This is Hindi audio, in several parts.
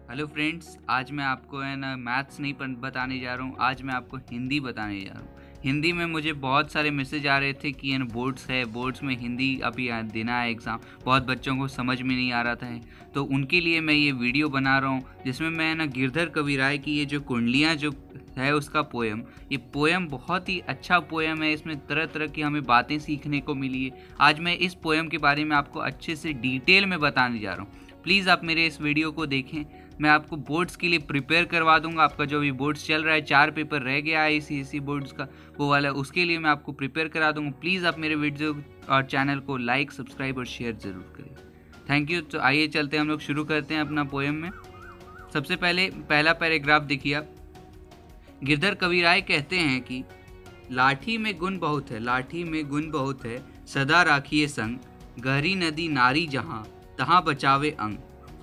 हेलो फ्रेंड्स, आज मैं आपको है ना मैथ्स नहीं बताने जा रहा हूँ। आज मैं आपको हिंदी बताने जा रहा हूँ। हिंदी में मुझे बहुत सारे मैसेज आ रहे थे कि बोर्ड्स है, बोर्ड्स में हिंदी अभी देना है एग्ज़ाम। बहुत बच्चों को समझ में नहीं आ रहा था, तो उनके लिए मैं ये वीडियो बना रहा हूँ जिसमें मैं ना गिरधर कविराय की ये जो कुंडलियाँ जो है उसका पोएम, ये पोएम बहुत ही अच्छा पोएम है। इसमें तरह तरह की हमें बातें सीखने को मिली है। आज मैं इस पोएम के बारे में आपको अच्छे से डिटेल में बताने जा रहा हूँ। प्लीज़ आप मेरे इस वीडियो को देखें। मैं आपको बोर्ड्स के लिए प्रिपेयर करवा दूंगा। आपका जो भी बोर्ड्स चल रहा है, 4 पेपर रह गया है ICSE बोर्ड्स का, वो वाला, उसके लिए मैं आपको प्रिपेयर करा दूंगा। प्लीज़ आप मेरे वीडियो और चैनल को लाइक, सब्सक्राइब और शेयर ज़रूर करें। Thank you. तो आइए चलते हैं, हम लोग शुरू करते हैं अपना पोएम में। सबसे पहले पहला पैराग्राफ देखिए आप। गिरधर कविराय कहते हैं कि लाठी में गुण बहुत है, लाठी में गुण बहुत है, सदा राखिए संग, गहरी नदी नारी जहाँ, तहाँ बचावे अंग,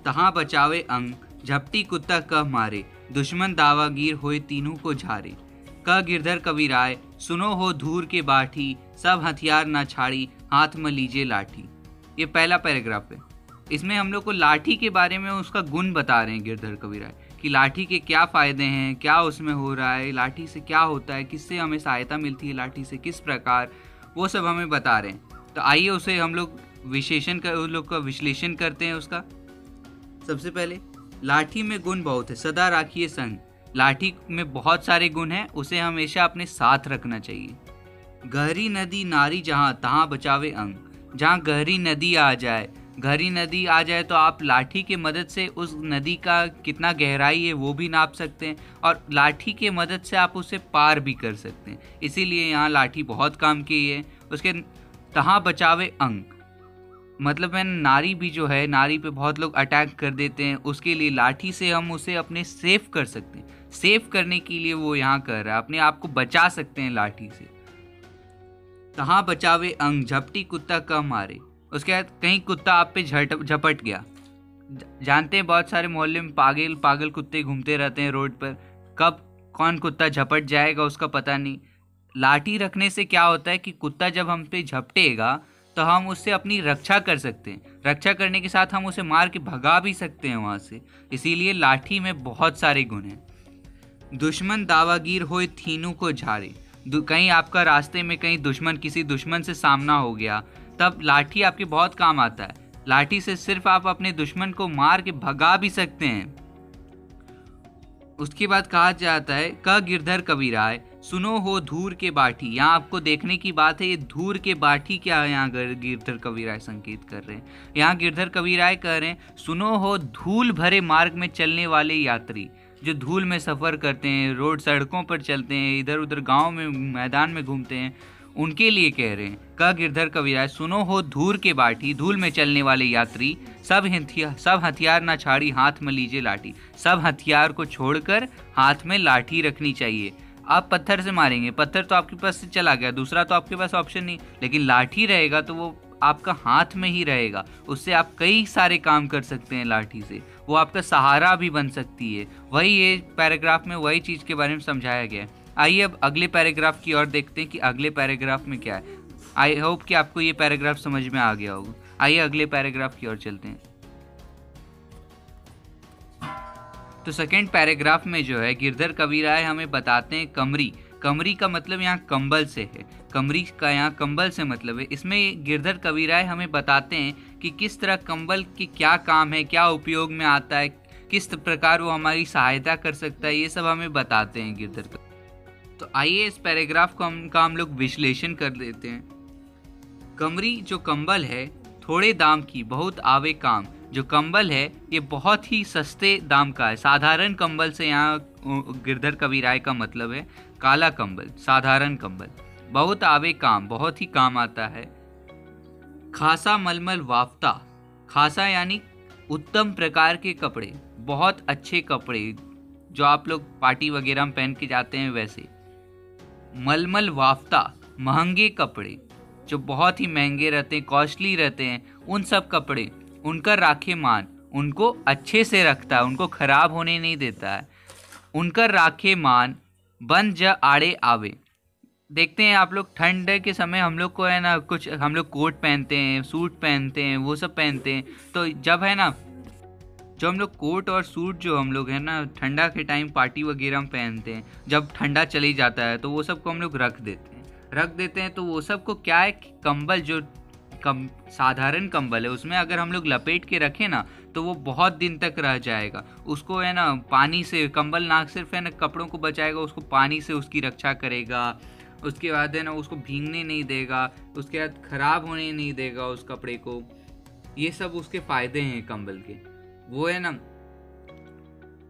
तहाँ बचावे अंग, झपटी कुत्ता कह मारे, दुश्मन दावागीर होए तीनों को झारे। कह गिरधर कविराय सुनो हो धूर के बाठी, सब हथियार ना छाड़ी, हाथ में लीजिए लाठी। ये पहला पैराग्राफ है। इसमें हम लोग को लाठी के बारे में उसका गुण बता रहे हैं गिरधर कविराय कि लाठी के क्या फ़ायदे हैं, क्या उसमें हो रहा है, लाठी से क्या होता है, किससे हमें सहायता मिलती है, लाठी से किस प्रकार, वो सब हमें बता रहे हैं। तो आइए उसे हम लोग उन लोग का विश्लेषण करते हैं उसका। सबसे पहले, लाठी में गुण बहुत है, सदा राखिए संग। लाठी में बहुत सारे गुण हैं, उसे हमेशा अपने साथ रखना चाहिए। गहरी नदी नारी जहाँ, तहाँ बचावे अंग। जहाँ गहरी नदी आ जाए, गहरी नदी आ जाए तो आप लाठी की मदद से उस नदी का कितना गहराई है वो भी नाप सकते हैं, और लाठी के मदद से आप उसे पार भी कर सकते हैं। इसीलिए यहाँ लाठी बहुत काम की है। उसके तहाँ बचावे अंग मतलब है नारी भी जो है, नारी पे बहुत लोग अटैक कर देते हैं, उसके लिए लाठी से हम उसे अपने सेफ कर सकते हैं। सेफ करने के लिए वो यहाँ कर रहा है, अपने आप को बचा सकते हैं लाठी से। तहाँ बचावे अंग, झपटी कुत्ता कह मारे। उसके बाद कहीं कुत्ता आप पे झपट गया। जानते हैं बहुत सारे मोहल्ले में पागल पागल कुत्ते घूमते रहते हैं रोड पर, कब कौन कुत्ता झपट जाएगा उसका पता नहीं। लाठी रखने से क्या होता है कि कुत्ता जब हम पे झपटेगा तो हम उससे अपनी रक्षा कर सकते हैं। रक्षा करने के साथ हम उसे मार के भगा भी सकते हैं वहाँ से। इसीलिए लाठी में बहुत सारे गुण हैं। दुश्मन दावागीर होए थीनू को झारे। कहीं आपका रास्ते में कहीं किसी दुश्मन से सामना हो गया, तब लाठी आपके बहुत काम आता है। लाठी से सिर्फ आप अपने दुश्मन को मार के भगा भी सकते हैं। उसके बाद कहा जाता है, क गिरधर कविराय सुनो हो धूर के बाठी। यहाँ आपको देखने की बात है, ये धूर के बाठी क्या है, यहाँ गिरधर कविराय संकेत कर रहे हैं। यहाँ गिरधर कविराय कह रहे हैं, सुनो हो धूल भरे मार्ग में चलने वाले यात्री, जो धूल में सफ़र करते हैं, रोड सड़कों पर चलते हैं, इधर उधर गांव में मैदान में घूमते हैं, उनके लिए कह रहे हैं। का गिरधर कविराय सुनो हो धूर के बाठी, धूल में चलने वाले यात्री, सब हथियार ना छाड़ी, हाथ में लीजिए लाठी। सब हथियार को छोड़कर हाथ में लाठी रखनी चाहिए। आप पत्थर से मारेंगे, पत्थर तो आपके पास से चला गया, दूसरा तो आपके पास ऑप्शन नहीं, लेकिन लाठी रहेगा तो वो आपका हाथ में ही रहेगा। उससे आप कई सारे काम कर सकते हैं लाठी से, वो आपका सहारा भी बन सकती है। वही ये पैराग्राफ में वही चीज़ के बारे में समझाया गया है। आइए अब अगले पैराग्राफ की ओर देखते हैं कि अगले पैराग्राफ में क्या है। आई होप कि आपको ये पैराग्राफ समझ में आ गया होगा। आइए अगले पैराग्राफ की ओर चलते हैं। तो सेकंड पैराग्राफ में जो है गिरधर कविराय हमें बताते हैं कमरी। कमरी का मतलब यहाँ कंबल से है, कमरी का यहाँ कंबल से मतलब है। इसमें गिरधर कविराय हमें बताते हैं कि किस तरह कंबल के क्या काम है, क्या उपयोग में आता है, किस प्रकार वो हमारी सहायता कर सकता है, ये सब हमें बताते हैं गिरधर कविराय। तो आइए इस पैराग्राफ को हम लोग विश्लेषण कर लेते हैं। कमरी जो कंबल है, थोड़े दाम की बहुत आवे काम। जो कंबल है ये बहुत ही सस्ते दाम का है। साधारण कंबल से यहाँ गिरधर कविराय का मतलब है काला कंबल, साधारण कंबल। बहुत आवे काम, बहुत ही काम आता है। खासा मलमल वाफ्ता, खासा यानी उत्तम प्रकार के कपड़े, बहुत अच्छे कपड़े जो आप लोग पार्टी वगैरह में पहन के जाते हैं वैसे। मलमल वाफ्ता, महंगे कपड़े जो बहुत ही महंगे रहते हैं, कॉस्टली रहते हैं, उन सब कपड़े। उनका राखे मान, उनको अच्छे से रखता है, उनको खराब होने नहीं देता है। उनका राखे मान, बन ज आड़े आवे। देखते हैं आप लोग, ठंड के समय हम लोग को है ना, कुछ हम लोग कोट पहनते हैं, सूट पहनते हैं, वो सब पहनते हैं। तो जब है ना जो हम लोग कोट और सूट जो हम लोग है ना ठंडा के टाइम पार्टी वगैरह में पहनते हैं, जब ठंडा चली जाता है तो वो सब को हम लोग रख देते हैं। तो वो सब को क्या है कि कंबल जो साधारण कंबल है उसमें अगर हम लोग लपेट के रखें ना तो वो बहुत दिन तक रह जाएगा। उसको है ना पानी से, कंबल ना सिर्फ है ना कपड़ों को बचाएगा, उसको पानी से उसकी रक्षा करेगा। उसके बाद है ना उसको भीगने नहीं देगा, उसके बाद खराब होने नहीं देगा उस कपड़े को। ये सब उसके फायदे हैं कंबल के। वो है ना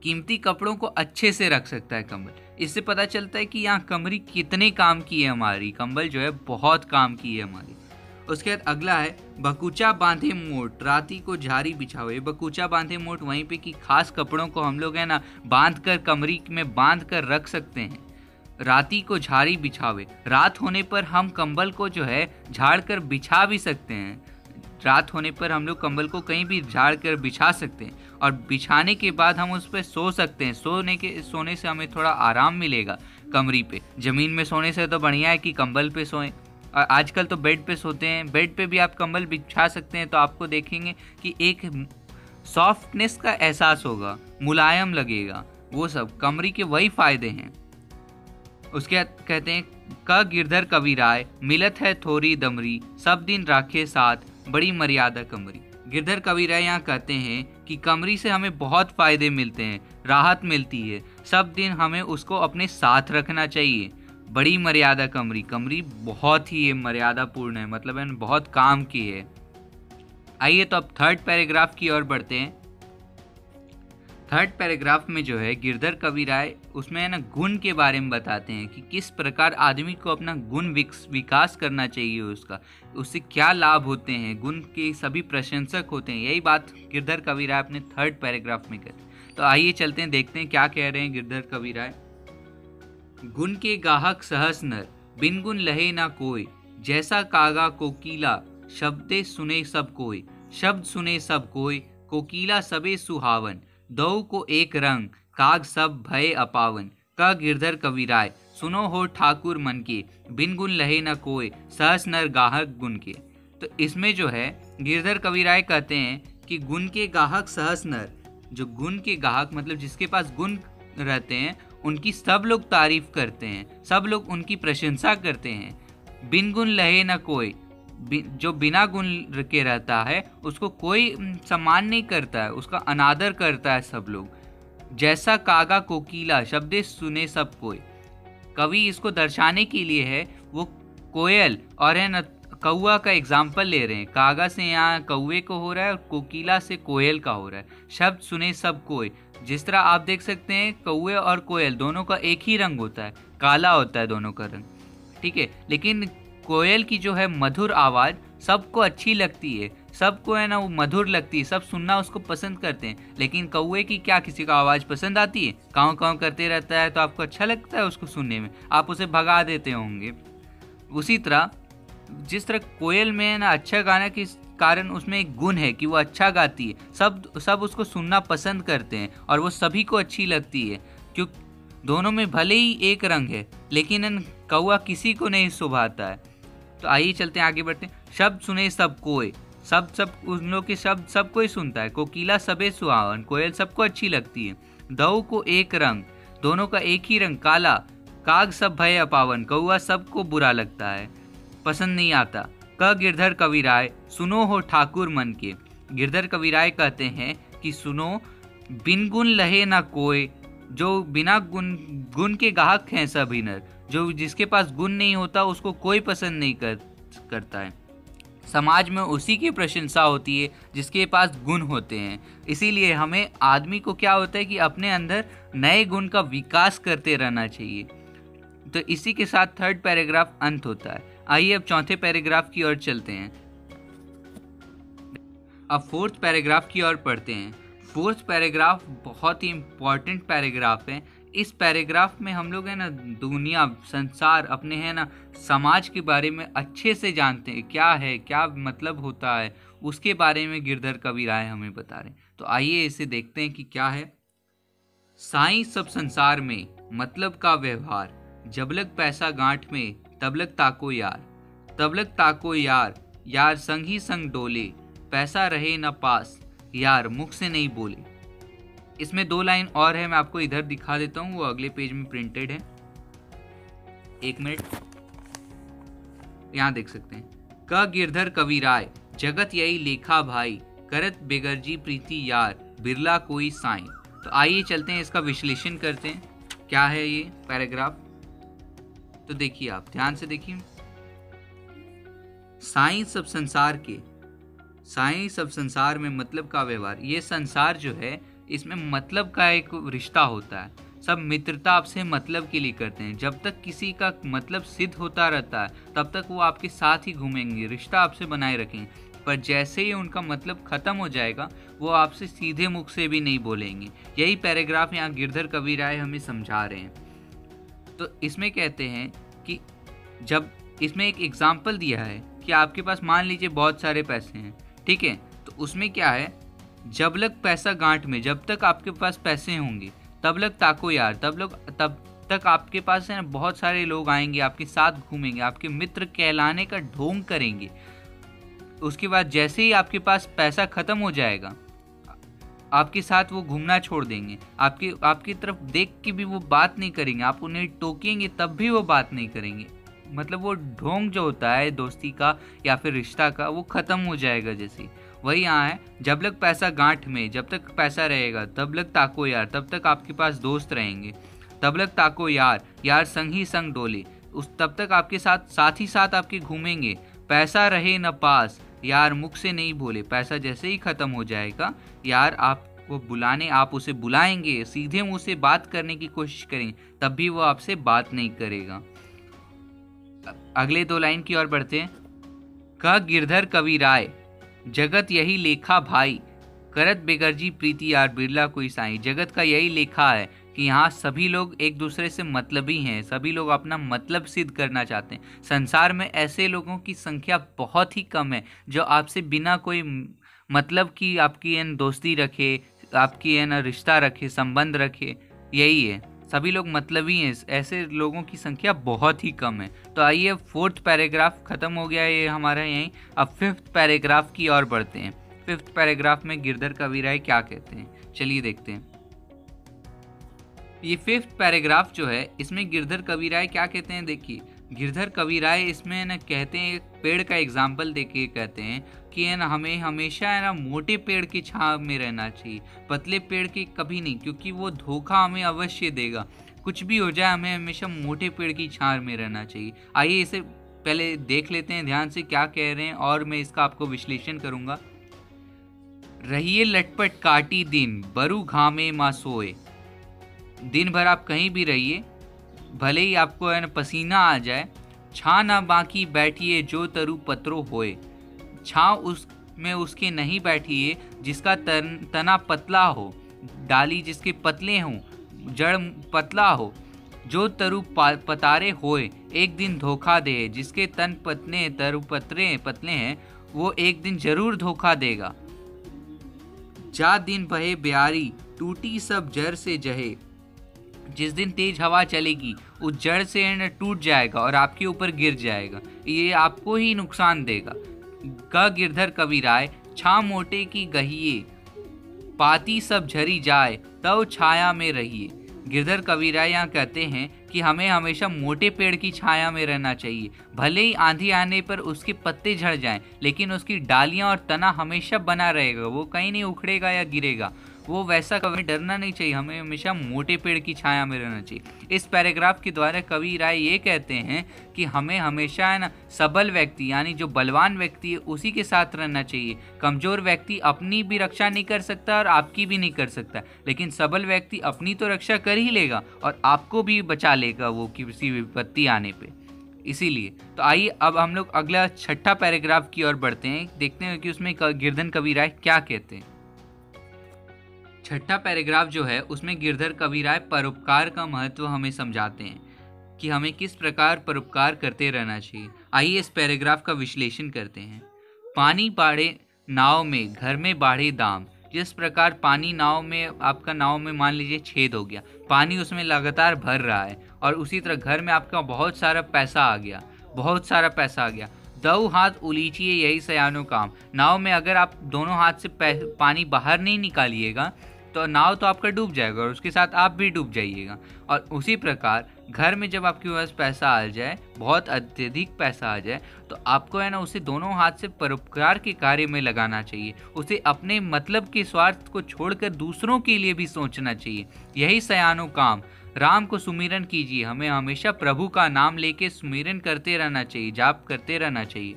कीमती कपड़ों को अच्छे से रख सकता है कंबल। इससे पता चलता है कि यहाँ कमरी कितने काम की है हमारी, कंबल जो है बहुत काम की है हमारी। उसके बाद अगला है बकुचा बांधे मोट राती को झारी बिछावे। बकुचा बांधे मोट वहीं पे कि खास कपड़ों को हम लोग है ना बांध कर कमरी में बांध कर रख सकते हैं। राती को झाड़ी बिछावे, रात होने पर हम कंबल को जो है झाड़ कर बिछा भी सकते हैं। रात होने पर हम लोग कंबल को कहीं भी झाड़ कर बिछा सकते हैं और बिछाने के बाद हम उस पर सो सकते हैं। सोने से हमें थोड़ा आराम मिलेगा कमरी पे। ज़मीन में सोने से तो बढ़िया है कि कंबल पे सोएं। और आजकल तो बेड पे सोते हैं, बेड पे भी आप कंबल बिछा सकते हैं तो आपको देखेंगे कि एक सॉफ्टनेस का एहसास होगा, मुलायम लगेगा। वो सब कमरी के वही फायदे हैं। उसके बाद कहते हैं क गिरधर कबीराय मिलत है थोड़ी दमरी, सब दिन राखे साथ बड़ी मर्यादा कमरी। गिरधर कबीराय यहाँ कहते हैं कि कमरी से हमें बहुत फायदे मिलते हैं, राहत मिलती है, सब दिन हमें उसको अपने साथ रखना चाहिए। बड़ी मर्यादा कमरी, कमरी बहुत ही मर्यादापूर्ण है, मतलब है बहुत काम की है। आइए तो अब थर्ड पैराग्राफ की ओर बढ़ते हैं। थर्ड पैराग्राफ में जो है गिरधर कबीराय उसमें है ना गुण के बारे में बताते हैं कि किस प्रकार आदमी को अपना गुण विकास करना चाहिए, उससे क्या लाभ होते हैं, गुण के सभी प्रशंसक होते हैं। यही बात गिरधर कबीराय अपने थर्ड पैराग्राफ में कहते हैं। तो आइए चलते हैं, देखते हैं क्या कह रहे हैं गिरधर कबीराय। गुण के गाहक सहस नर, बिन गुण लहे ना कोई, जैसा कागा कोकीला, शब्दे सुने सब कोई। शब्द सुने सब कोई, कोकीला सबे सुहावन, दो को एक रंग, काग सब भय अपावन। का गिरधर कबीराय सुनो हो ठाकुर मन के, बिन गुण लहे न कोय, सहस नर गाहक गुण के। तो इसमें जो है गिरधर कबीराय कहते हैं कि गुण के गाहक सहस नर, जो गुण के गाहक मतलब जिसके पास गुण रहते हैं उनकी सब लोग तारीफ करते हैं, सब लोग उनकी प्रशंसा करते हैं। बिन गुण लहे न कोई, जो बिना गुण के रहता है उसको कोई सम्मान नहीं करता है, उसका अनादर करता है सब लोग। जैसा कागा कोकीला, शब्दे सुने सब कोई। कवि इसको दर्शाने के लिए है वो कोयल और है न कौआ का एग्जाम्पल ले रहे हैं। कागा से यहाँ कौए को हो रहा है और कोकीला से कोयल का हो रहा है। शब्द सुने सब कोई, जिस तरह आप देख सकते हैं कौए और कोयल दोनों का एक ही रंग होता है, काला होता है दोनों का रंग, ठीक है। लेकिन कोयल की जो है मधुर आवाज़ सबको अच्छी लगती है, सबको है ना वो मधुर लगती है, सब सुनना उसको पसंद करते हैं। लेकिन कौए की क्या किसी का आवाज़ पसंद आती है? काँव काँव करते रहता है तो आपको अच्छा लगता है उसको सुनने में, आप उसे भगा देते होंगे। उसी तरह जिस तरह कोयल में है ना अच्छा गाने के कारण उसमें एक गुण है कि वो अच्छा गाती है, सब उसको सुनना पसंद करते हैं और वो सभी को अच्छी लगती है। क्यों? दोनों में भले ही एक रंग है लेकिन कौआ किसी को नहीं सुभाता है। तो आइए चलते हैं, आगे बढ़ते हैं। शब्द सुने सब कोई, सब उन लोग के शब्द सब कोई सुनता है। कोकिला सबे सुहावन, कोयल सबको अच्छी लगती है। दो को एक रंग, दोनों का एक ही रंग काला। काग सब भय अपावन, कौआ सबको बुरा लगता है, पसंद नहीं आता। क गिरधर कबीराय सुनो हो ठाकुर मन के। गिरधर कबीराय कहते हैं कि सुनो, बिन गुण लहे ना कोई, जो बिना गुण के गाहक हैं सभी नर, जो जिसके पास गुण नहीं होता उसको कोई पसंद नहीं करता है। समाज में उसी की प्रशंसा होती है जिसके पास गुण होते हैं। इसीलिए हमें आदमी को क्या होता है कि अपने अंदर नए गुण का विकास करते रहना चाहिए। तो इसी के साथ थर्ड पैराग्राफ अंत होता है। आइए अब चौथे पैराग्राफ की ओर चलते हैं। अब फोर्थ पैराग्राफ की ओर पढ़ते हैं। फोर्थ पैराग्राफ बहुत ही इम्पोर्टेंट पैराग्राफ है। इस पैराग्राफ में हम लोग है ना दुनिया, संसार, अपने है ना समाज के बारे में अच्छे से जानते हैं, क्या है, क्या मतलब होता है, उसके बारे में गिरधर कबीराय हमें बता रहे हैं। तो आइए इसे देखते हैं कि क्या है। साईं सब संसार में मतलब का व्यवहार, जबलक पैसा गांठ में तबलक ताको यार, तबलक ताको यार, यार संग ही संग डोले, पैसा रहे न पास, यार मुख से नहीं बोले। इसमें 2 लाइन और है, मैं आपको इधर दिखा देता हूँ, वो अगले पेज में प्रिंटेड है। 1 मिनट, यहाँ देख सकते हैं। क गिरधर कविराय जगत यही लेखा भाई, करत बेगरजी प्रीति यार, बिरला कोई साईं। तो आइए चलते हैं, इसका विश्लेषण करते हैं। क्या है ये पैराग्राफ, तो देखिए, आप ध्यान से देखिए। साईं सब संसार के, साईं सब संसार में मतलब का व्यवहार। ये संसार जो है इसमें मतलब का एक रिश्ता होता है। सब मित्रता आपसे मतलब के लिए करते हैं। जब तक किसी का मतलब सिद्ध होता रहता है तब तक वो आपके साथ ही घूमेंगे, रिश्ता आपसे बनाए रखेंगे। पर जैसे ही उनका मतलब खत्म हो जाएगा वो आपसे सीधे मुख से भी नहीं बोलेंगे। यही पैराग्राफ यहाँ गिरधर कविराय हमें समझा रहे हैं। तो इसमें कहते हैं कि जब इसमें एक एग्जाम्पल दिया है कि आपके पास मान लीजिए बहुत सारे पैसे हैं, ठीक है, तो उसमें क्या है, जब लग पैसा गांठ में, जब तक आपके पास पैसे होंगे तब लग ताको यार, तब तक आपके पास है ना बहुत सारे लोग आएंगे, आपके साथ घूमेंगे, आपके मित्र कहलाने का ढोंग करेंगे। उसके बाद जैसे ही आपके पास पैसा खत्म हो जाएगा आपके साथ वो घूमना छोड़ देंगे, आपकी तरफ देख के भी वो बात नहीं करेंगे, आप उन्हें टोकेंगे तब भी वो बात नहीं करेंगे। मतलब वो ढोंग जो होता है दोस्ती का या फिर रिश्ता का, वो खत्म हो जाएगा। जैसे वही यहाँ है, जब लग पैसा गांठ में, जब तक पैसा रहेगा तब लग ताको यार, तब तक आपके पास दोस्त रहेंगे। तब लग ताको यार, यार संग ही संग डोले, तब तक आपके साथ ही साथ आपके घूमेंगे। पैसा रहे न पास, यार मुख से नहीं बोले। पैसा जैसे ही खत्म हो जाएगा यार आप उसे बुलाएंगे, सीधे मुंह से बात करने की कोशिश करेंगे, तब भी वो आपसे बात नहीं करेगा। अगले 2 लाइन की ओर बढ़ते हैं। क गिरधर कविराय जगत यही लेखा भाई, करत बेगरजी प्रीति यार, बिरला कोई साईं। जगत का यही लेखा है कि यहाँ सभी लोग एक दूसरे से मतलबी हैं, सभी लोग अपना मतलब सिद्ध करना चाहते हैं। संसार में ऐसे लोगों की संख्या बहुत ही कम है जो आपसे बिना कोई मतलब की आपकी दोस्ती रखे, आपकी रिश्ता रखे, संबंध रखे। यही है, सभी लोग मतलबी हैं, ऐसे लोगों की संख्या बहुत ही कम है। तो आइए 4th पैराग्राफ खत्म हो गया ये हमारा यहीं। अब 5th पैराग्राफ की ओर बढ़ते हैं। 5th पैराग्राफ में गिरधर कविराय क्या कहते हैं, चलिए देखते हैं। ये 5th पैराग्राफ जो है इसमें गिरधर कविराय क्या कहते हैं, देखिए। गिरधर कविराय इसमें ना कहते हैं, एक पेड़ का एग्जाम्पल देके कहते हैं कि है ना हमें हमेशा है ना मोटे पेड़ की छांव में रहना चाहिए, पतले पेड़ की कभी नहीं, क्योंकि वो धोखा हमें अवश्य देगा। कुछ भी हो जाए हमें हमेशा मोटे पेड़ की छांव में रहना चाहिए। आइए इसे पहले देख लेते हैं ध्यान से क्या कह रहे हैं और मैं इसका आपको विश्लेषण करूंगा। रहिए लटपट काटी दिन, बरु घामे मा सोए। दिन भर आप कहीं भी रहिए, भले ही आपको है ना पसीना आ जाए, छा ना बाकी बैठिए जो तरु पत्रो होए। छाँव उसमें उसके नहीं बैठिए जिसका तना पतला हो, डाली जिसके पतले हों, जड़ पतला हो। जो तरु पतारे होए एक दिन धोखा दे, जिसके तन पतले तरु पतले हैं वो एक दिन जरूर धोखा देगा। जा दिन बहे ब्यारी, टूटी सब जड़ से जहे। जिस दिन तेज हवा चलेगी उस जड़ से टूट जाएगा और आपके ऊपर गिर जाएगा, ये आपको ही नुकसान देगा। ग गिरधर कविराय छा मोटे की गहिए, पाती सब झरी जाए तब छाया में रहिए। गिरधर कविराय यहाँ कहते हैं कि हमें हमेशा मोटे पेड़ की छाया में रहना चाहिए। भले ही आंधी आने पर उसके पत्ते झड़ जाएं, लेकिन उसकी डालियां और तना हमेशा बना रहेगा, वो कहीं नहीं उखड़ेगा या गिरेगा। वो वैसा कभी डरना नहीं चाहिए, हमें हमेशा मोटे पेड़ की छाया में रहना चाहिए। इस पैराग्राफ के द्वारा कविराय ये कहते हैं कि हमें हमेशा है ना सबल व्यक्ति यानी जो बलवान व्यक्ति है उसी के साथ रहना चाहिए। कमजोर व्यक्ति अपनी भी रक्षा नहीं कर सकता और आपकी भी नहीं कर सकता, लेकिन सबल व्यक्ति अपनी तो रक्षा कर ही लेगा और आपको भी बचा लेगा वो किसी विपत्ति आने पे। इसीलिए तो आइए अब हम लोग अगला 6ठा पैराग्राफ की ओर बढ़ते हैं, देखते हैं कि उसमें गिरधर कविराय क्या कहते हैं। 6ठा पैराग्राफ जो है उसमें गिरधर कविराय परोपकार का महत्व हमें समझाते हैं कि हमें किस प्रकार परोपकार करते रहना चाहिए। आइए इस पैराग्राफ का विश्लेषण करते हैं। पानी बाढ़े नाव में, घर में बाढ़े दाम। जिस प्रकार पानी नाव में, आपका नाव में मान लीजिए छेद हो गया, पानी उसमें लगातार भर रहा है, और उसी तरह घर में आपका बहुत सारा पैसा आ गया। दो हाथ उलीचिए यही सयानो काम। नाव में अगर आप दोनों हाथ से पानी बाहर नहीं निकालिएगा तो नाव तो आपका डूब जाएगा और उसके साथ आप भी डूब जाइएगा। और उसी प्रकार घर में जब आपके पास पैसा आ जाए, बहुत अत्यधिक पैसा आ जाए, तो आपको है ना उसे दोनों हाथ से परोपकार के कार्य में लगाना चाहिए। उसे अपने मतलब के स्वार्थ को छोड़कर दूसरों के लिए भी सोचना चाहिए। यही सयानो काम। राम को सुमिरन कीजिए। हमें हमेशा प्रभु का नाम लेके सुमिरन करते रहना चाहिए, जाप करते रहना चाहिए।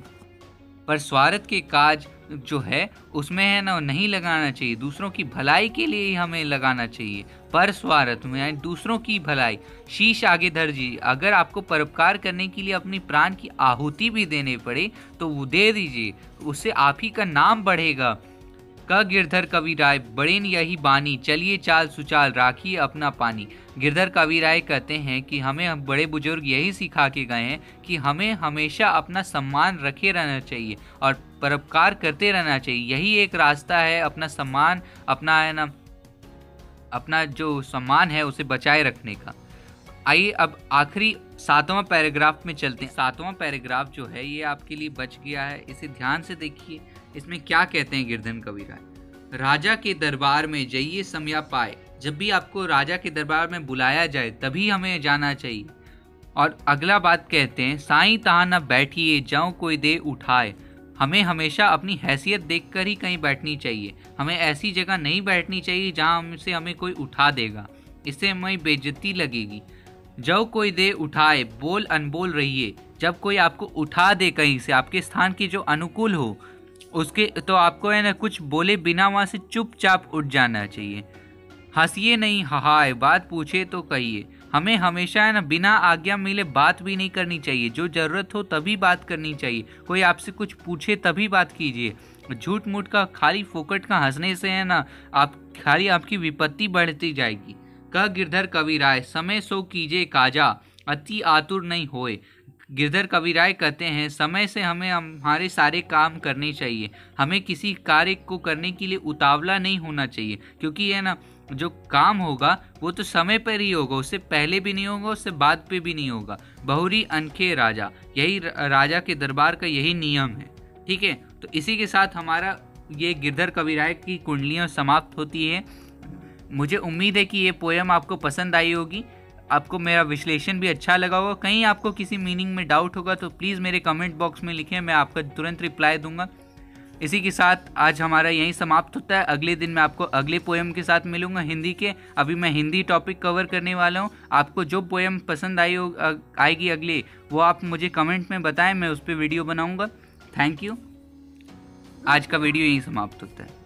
पर स्वार्थ के काज जो है उसमें है ना नहीं लगाना चाहिए। दूसरों की भलाई के लिए ही हमें लगाना चाहिए। पर स्वार्थ में यानी दूसरों की भलाई, शीश आगे धर जी। अगर आपको परोपकार करने के लिए अपनी प्राण की आहुति भी देने पड़े तो वो दे दीजिए, उससे आप ही का नाम बढ़ेगा। क गिरधर कविराय बड़ेन यही बानी, चलिए चाल सुचाल राखिए अपना पानी। गिरधर कविराय कहते हैं कि हमें बड़े बुजुर्ग यही सिखा के गए हैं कि हमें हमेशा अपना सम्मान रखे रहना चाहिए और परोपकार करते रहना चाहिए। यही एक रास्ता है अपना सम्मान, अपना है ना अपना जो सम्मान है उसे बचाए रखने का। आइए अब आखिरी 7वां पैराग्राफ में चलते हैं। 7वां पैराग्राफ जो है ये आपके लिए बच गया है, इसे ध्यान से देखिए। इसमें क्या कहते हैं गिरधर कविराय। राजा के दरबार में जाइए समया पाए। जब भी आपको राजा के दरबार में बुलाया जाए तभी हमें जाना चाहिए। और अगला बात कहते हैं, साईं तहाँ न बैठिए जाऊं कोई दे उठाए। हमें हमेशा अपनी हैसियत देखकर ही कहीं बैठनी चाहिए। हमें ऐसी जगह नहीं बैठनी चाहिए जहाँ हमसे हमें कोई उठा देगा, इससे हमें बेइज्जती लगेगी। जो कोई दे उठाए बोल अनबोल रहिए। जब कोई आपको उठा दे कहीं से, आपके स्थान के जो अनुकूल हो उसके, तो आपको है ना कुछ बोले बिना वहाँ से चुपचाप उठ जाना चाहिए। हंसिए नहीं हाय, बात पूछे तो कहिए। हमें हमेशा है ना बिना आज्ञा मिले बात भी नहीं करनी चाहिए। जो जरूरत हो तभी बात करनी चाहिए। कोई आपसे कुछ पूछे तभी बात कीजिए। झूठ मूठ का खाली फोकट का हंसने से है ना आपकी विपत्ति बढ़ती जाएगी। कह गिरधर कविराय समय सो कीजिए काजा, अति आतुर नहीं होए। गिरधर कविराय कहते हैं समय से हमें हमारे सारे काम करने चाहिए। हमें किसी कार्य को करने के लिए उतावला नहीं होना चाहिए, क्योंकि है ना जो काम होगा वो तो समय पर ही होगा, उससे पहले भी नहीं होगा, उससे बाद पे भी नहीं होगा। बहुरी अनखे राजा, यही राजा के दरबार का यही नियम है। ठीक है, तो इसी के साथ हमारा ये गिरधर कविराय की कुंडलियाँ समाप्त होती है। मुझे उम्मीद है कि ये पोएम आपको पसंद आई होगी, आपको मेरा विश्लेषण भी अच्छा लगा होगा। कहीं आपको किसी मीनिंग में डाउट होगा तो प्लीज़ मेरे कमेंट बॉक्स में लिखें, मैं आपका तुरंत रिप्लाई दूंगा। इसी के साथ आज हमारा यहीं समाप्त होता है। अगले दिन मैं आपको अगले पोएम के साथ मिलूंगा हिंदी के। अभी मैं हिंदी टॉपिक कवर करने वाला हूँ। आपको जो पोएम पसंद आएगी अगले, वो आप मुझे कमेंट में बताएं, मैं उस पर वीडियो बनाऊँगा। Thank you. आज का वीडियो यहीं समाप्त होता है।